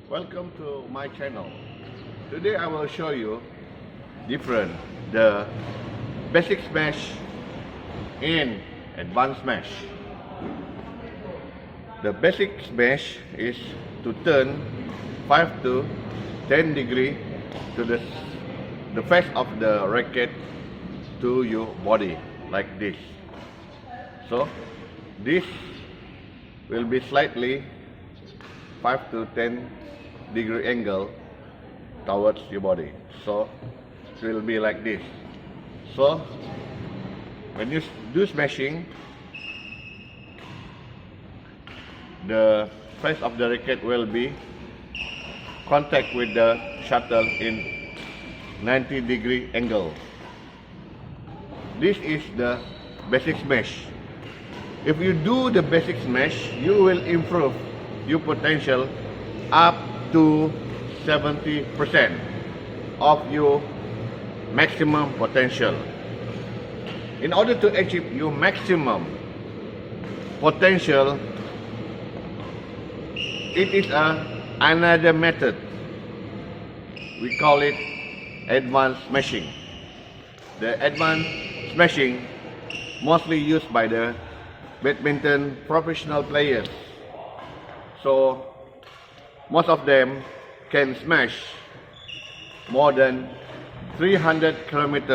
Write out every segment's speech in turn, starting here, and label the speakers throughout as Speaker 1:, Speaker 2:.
Speaker 1: Welcome to my channel. Today I will show you the basic smash in advanced smash. The basic smash is to turn 5 to 10 degree to the face of the racket to your body like this. So this will be slightly 5 to 10 degree angle towards your body. So it will be like this. So when you do smashing, the face of the racket will be contact with the shuttle in 90 degree angle. This is the basic smash. If you do the basic smash, you will improve your potential up to 70% of your maximum potential. In order to achieve your maximum potential, it is another method. We call it advanced smashing. The advanced smashing mostly used by the badminton professional players. So most of them can smash more than 300 km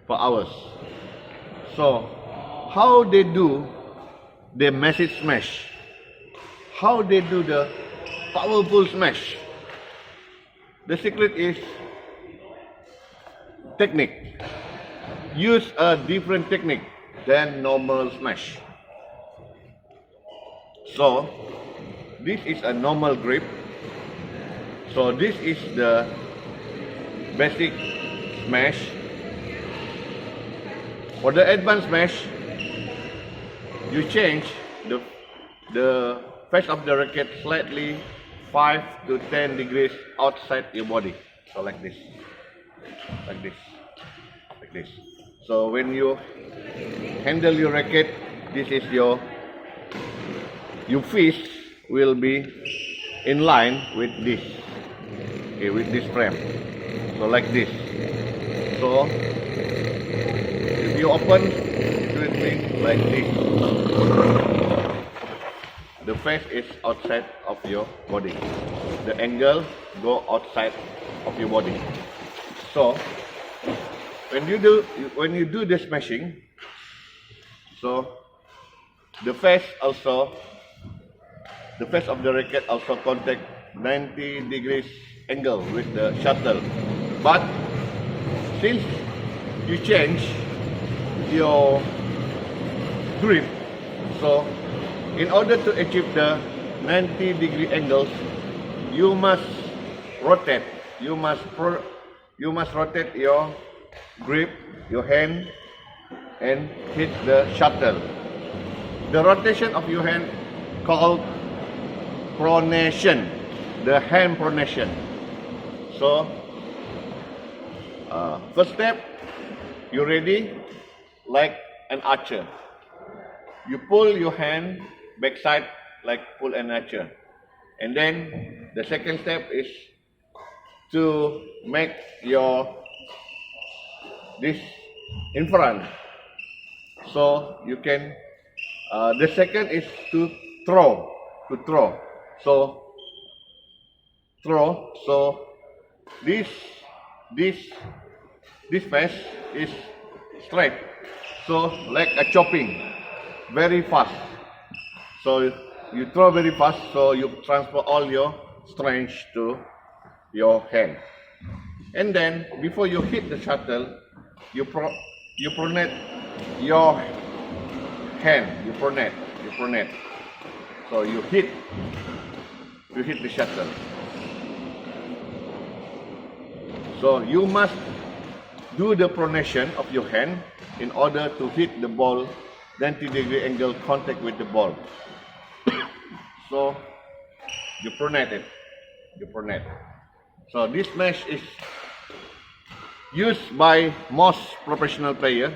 Speaker 1: per hour. So how they do the massive smash? How they do the powerful smash? The secret is technique. Use a different technique than normal smash. So this is a normal grip. So this is the basic smash. For the advanced smash, you change the face of the racket slightly 5 to 10 degrees outside your body. So like this, like this, like this. So when you handle your racket, this is your fist will be in line with this, okay, with this frame. So like this. So if you open, it will be like this. The face is outside of your body. The angle go outside of your body. So when you do the smashing, so the face of the racket also contact 90 degrees angle with the shuttle. But since you change your grip, so in order to achieve the 90 degree angles, you must rotate. You must rotate your grip, your hand, and hit the shuttle. The rotation of your hand called pronation, the hand pronation. So first step, you ready like an archer. You pull your hand backside like pull an archer. And then the second step is to make this in front. So you can, the second is to throw. So throw. So this face is straight. So like a chopping, very fast. So you throw very fast. So you transfer all your strength to your hand. And then before you hit the shuttle, you pronate your hand. You pronate. So you hit the shuttle. So you must do the pronation of your hand in order to hit the ball 90 degree angle contact with the ball. So you pronate it. So this smash is used by most professional players,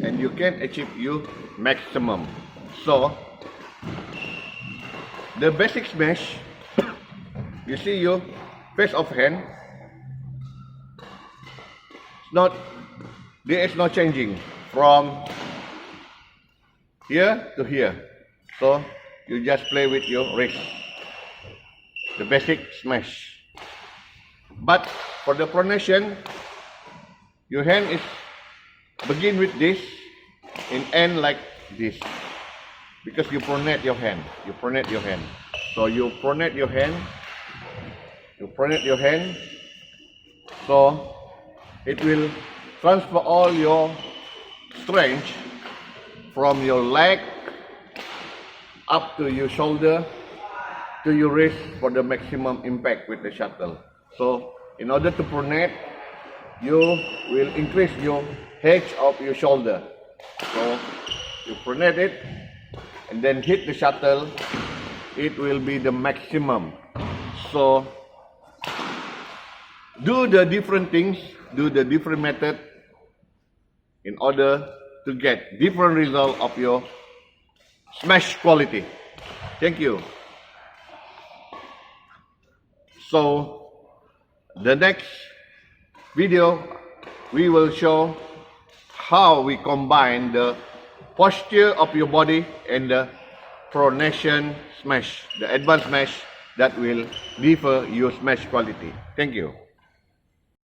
Speaker 1: and you can achieve your maximum. So the basic smash, you see your face of hand, there is no changing from here to here. So you just play with your wrist, the basic smash. But for the pronation, your hand is begin with this and end like this, because you pronate your hand. So you pronate your hand. So it will transfer all your strength from your leg up to your shoulder to your wrist for the maximum impact with the shuttle. So in order to pronate, you will increase your edge of your shoulder. So you pronate it and then hit the shuttle, it will be the maximum. So do the different things, do the different method in order to get different result of your smash quality. Thank you. So the next video we will show how we combine the posture of your body and the pronation smash, the advanced smash that will differ your smash quality. Thank you.